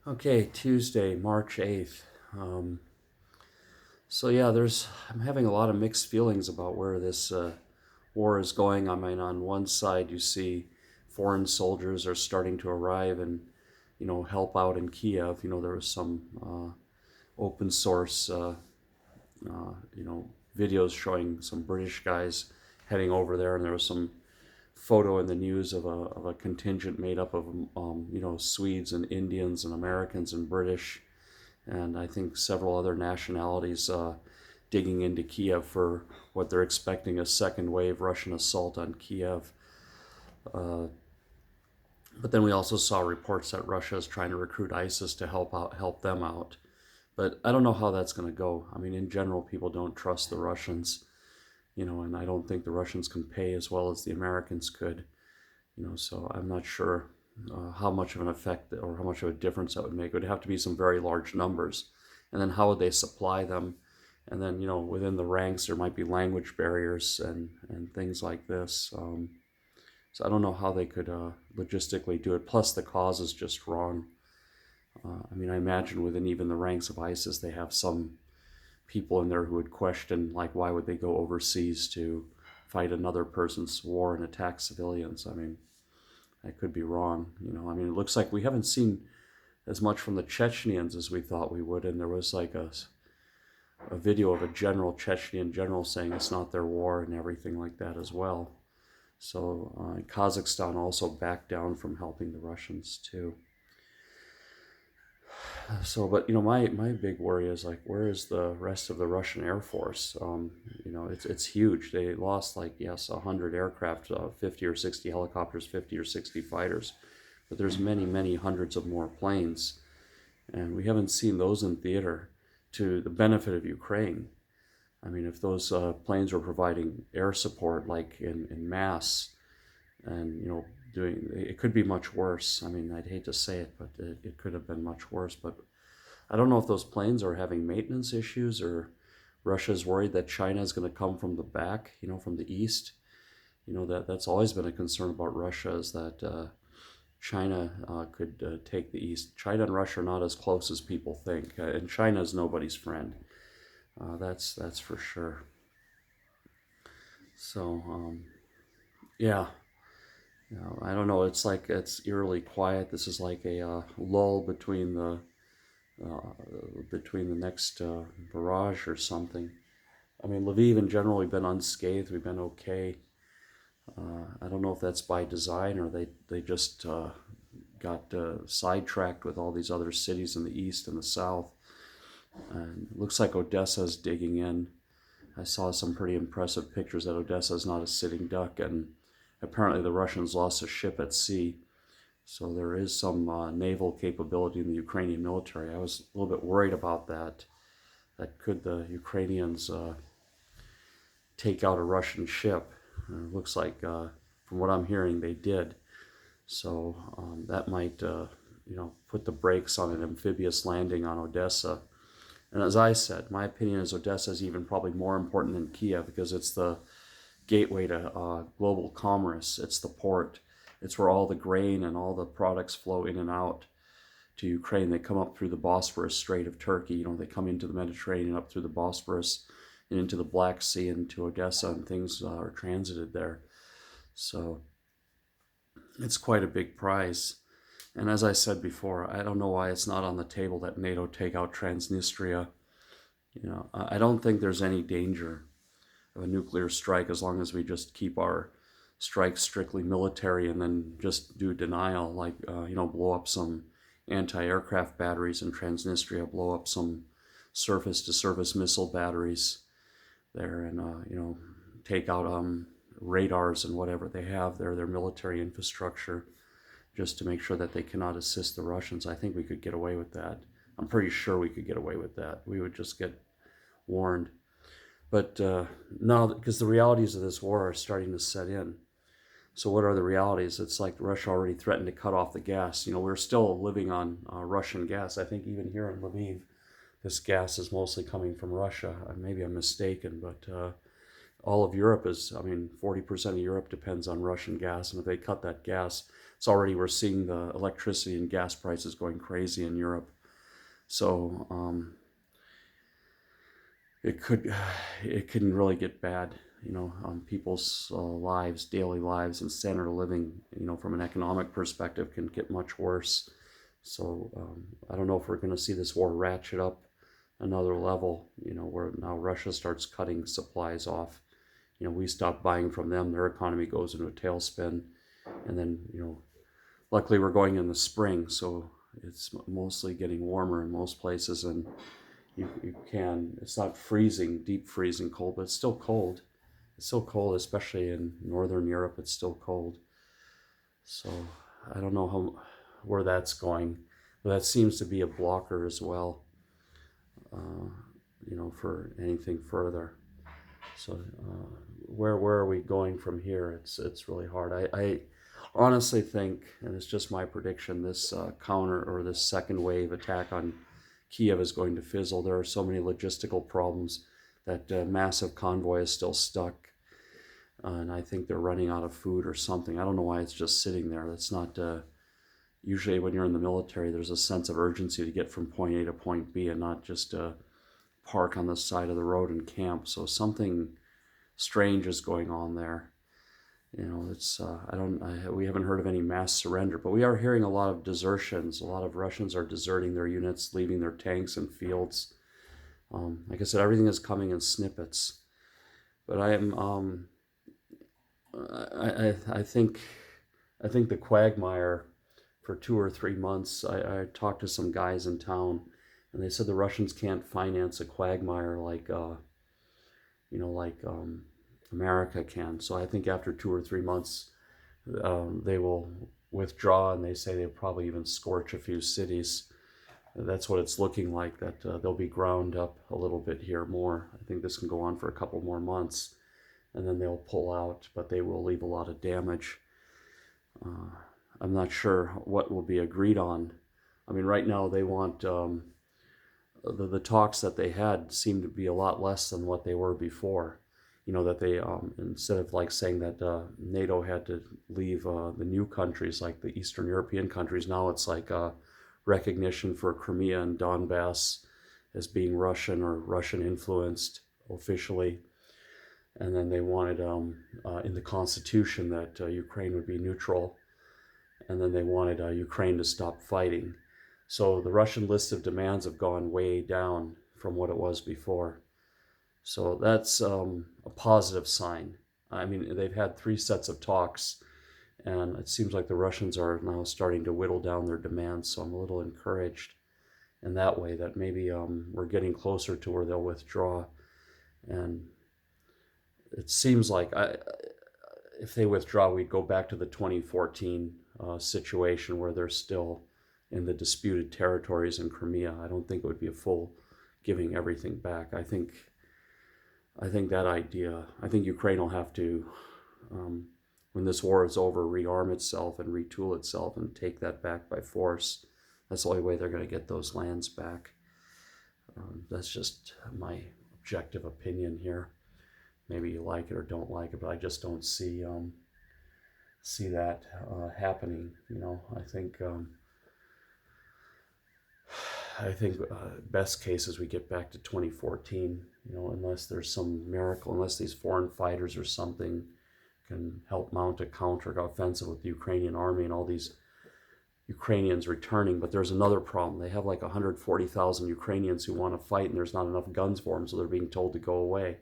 Okay, Tuesday, March 8th. Um, I'm having a lot of mixed feelings about where this war is going. I mean, on one side, you see foreign soldiers are starting to arrive and, help out in Kiev. There was some open source, videos showing some British guys heading over there, and there was some photo in the news of a contingent made up of, Swedes and Indians and Americans and British and I think several other nationalities digging into Kiev for what they're expecting a second wave Russian assault on Kiev. Uh, but then we also saw reports that Russia is trying to recruit ISIS to help them out. But I don't know how that's going to go. I mean, in general, people don't trust the Russians, and I don't think the Russians can pay as well as the Americans could, So I'm not sure how much of an effect or how much of a difference that would make. It would have to be some very large numbers. And then how would they supply them? And then, within the ranks, there might be language barriers and things like this. So I don't know how they could logistically do it. Plus, the cause is just wrong. I mean, I imagine within even the ranks of ISIS, they have some people in there who would question, like, why would they go overseas to fight another person's war and attack civilians? I mean, I could be wrong. I mean, it looks like we haven't seen as much from the Chechens as we thought we would. And there was like a video of a Chechen general saying it's not their war and everything like that as well. So Kazakhstan also backed down from helping the Russians too. So, but my big worry is like, where is the rest of the Russian Air Force? It's huge. They lost like 100 aircraft, 50 or 60 helicopters, 50 or 60 fighters, but there's many hundreds of more planes, and we haven't seen those in theater to the benefit of Ukraine. I mean, if those planes were providing air support like in mass, and doing it could be much worse. I mean, I'd hate to say it, but it could have been much worse. But I don't know if those planes are having maintenance issues or Russia's worried that China is going to come from the back, from the east. That's always been a concern about Russia, is that China could take the east. China and Russia are not as close as people think, and China is nobody's friend. That's for sure. So yeah, I don't know. It's like it's eerily quiet. This is like a lull uh, between the next barrage or something. I mean, Lviv in general, we've been unscathed. We've been okay. I don't know if that's by design or they just got sidetracked with all these other cities in the east and the south. And it looks like Odessa's digging in. I saw some pretty impressive pictures that Odessa is not a sitting duck, and apparently the Russians lost a ship at sea. So there is some naval capability in the Ukrainian military. I was a little bit worried about that. That could the Ukrainians take out a Russian ship? It looks like, from what I'm hearing, they did. So that might, put the brakes on an amphibious landing on Odessa. And as I said, my opinion is Odessa is even probably more important than Kiev because it's the gateway to global commerce. It's the port. It's where all the grain and all the products flow in and out to Ukraine. They come up through the Bosphorus Strait of Turkey. They come into the Mediterranean, up through the Bosphorus, and into the Black Sea and to Odessa, and things are transited there. So it's quite a big prize. And as I said before, I don't know why it's not on the table that NATO take out Transnistria. I don't think there's any danger of a nuclear strike as long as we just keep our strikes strictly military and then just do denial, like, blow up some anti-aircraft batteries in Transnistria, blow up some surface-to-surface missile batteries there, and, take out radars and whatever they have there, their military infrastructure, just to make sure that they cannot assist the Russians. I think we could get away with that. I'm pretty sure we could get away with that. We would just get warned. But no, because the realities of this war are starting to set in. So what are the realities? It's like Russia already threatened to cut off the gas. We're still living on Russian gas. I think even here in Lviv, this gas is mostly coming from Russia. Maybe I'm mistaken, but all of Europe is, 40% of Europe depends on Russian gas. And if they cut that gas, it's already, we're seeing the electricity and gas prices going crazy in Europe. So it could it can really get bad, people's lives, daily lives, and standard of living, from an economic perspective, can get much worse. So I don't know if we're going to see this war ratchet up another level, where now Russia starts cutting supplies off. We stop buying from them, their economy goes into a tailspin, and then, luckily we're going in the spring, so it's mostly getting warmer in most places, and it's not freezing, deep freezing cold, but it's still cold. It's still cold, especially in Northern Europe, it's still cold. So I don't know where that's going, but that seems to be a blocker as well, for anything further. So where are we going from here? It's really hard. I honestly think, and it's just my prediction, this counter or this second wave attack on Kiev is going to fizzle. There are so many logistical problems. That massive convoy is still stuck, and I think they're running out of food or something. I don't know why it's just sitting there. That's not usually when you're in the military, there's a sense of urgency to get from point A to point B, and not just park on the side of the road and camp. So something strange is going on there. It's we haven't heard of any mass surrender, but we are hearing a lot of desertions. A lot of Russians are deserting their units, leaving their tanks and fields. Like I said, everything is coming in snippets. But I am I think the quagmire for 2 or 3 months. I talked to some guys in town, and they said the Russians can't finance a quagmire like America can. So I think after 2 or 3 months, they will withdraw, and they say they'll probably even scorch a few cities. That's what it's looking like, that they'll be ground up a little bit here more. I think this can go on for a couple more months, and then they'll pull out, but they will leave a lot of damage. I'm not sure what will be agreed on. I mean, right now they want, the talks that they had seem to be a lot less than what they were before. That they, instead of like saying that NATO had to leave the new countries, like the Eastern European countries, now it's like recognition for Crimea and Donbass as being Russian or Russian influenced officially. And then they wanted in the Constitution that Ukraine would be neutral. And then they wanted Ukraine to stop fighting. So the Russian list of demands have gone way down from what it was before. So that's a positive sign. I mean, they've had 3 sets of talks, and it seems like the Russians are now starting to whittle down their demands. So I'm a little encouraged in that way, that maybe we're getting closer to where they'll withdraw. And it seems like if they withdraw, we'd go back to the 2014 situation where they're still in the disputed territories in Crimea. I don't think it would be a full giving everything back. I think that idea, I think Ukraine will have to, when this war is over, rearm itself and retool itself and take that back by force. That's the only way they're going to get those lands back. That's just my objective opinion here. Maybe you like it or don't like it, but I just don't see that happening. I think best case is we get back to 2014, unless there's some miracle, unless these foreign fighters or something can help mount a counter-offensive with the Ukrainian army and all these Ukrainians returning. But there's another problem. They have like 140,000 Ukrainians who want to fight, and there's not enough guns for them, so they're being told to go away.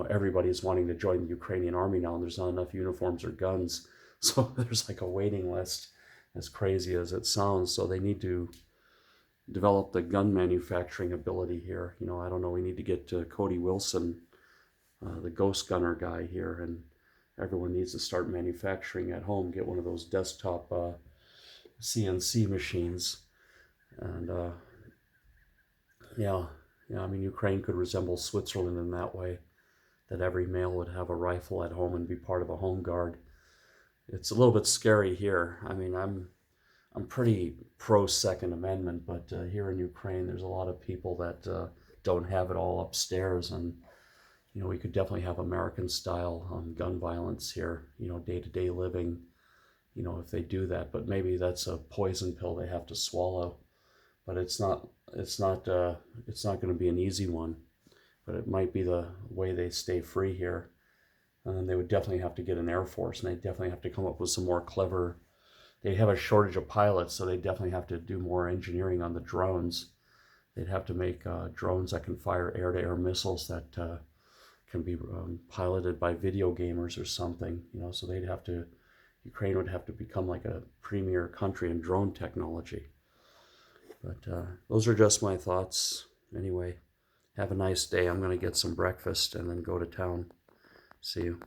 Everybody's wanting to join the Ukrainian army now, and there's not enough uniforms or guns. So there's like a waiting list, as crazy as it sounds. So they need to develop the gun manufacturing ability here. I don't know, we need to get Cody Wilson, the ghost gunner guy here, and everyone needs to start manufacturing at home, get one of those desktop CNC machines. And I mean, Ukraine could resemble Switzerland in that way, that every male would have a rifle at home and be part of a home guard. It's a little bit scary here. I mean, I'm pretty pro Second Amendment, but here in Ukraine, there's a lot of people that don't have it all upstairs, and we could definitely have American style gun violence here. Day-to-day living, you know, if they do that. But maybe that's a poison pill they have to swallow. But it's not going to be an easy one. But it might be the way they stay free here. And they would definitely have to get an Air Force, and they definitely have to come up with some more clever. They have a shortage of pilots, so they definitely have to do more engineering on the drones. They'd have to make drones that can fire air-to-air missiles that can be piloted by video gamers or something. You know, so Ukraine would have to become like a premier country in drone technology. But those are just my thoughts. Anyway, have a nice day. I'm going to get some breakfast and then go to town. See you.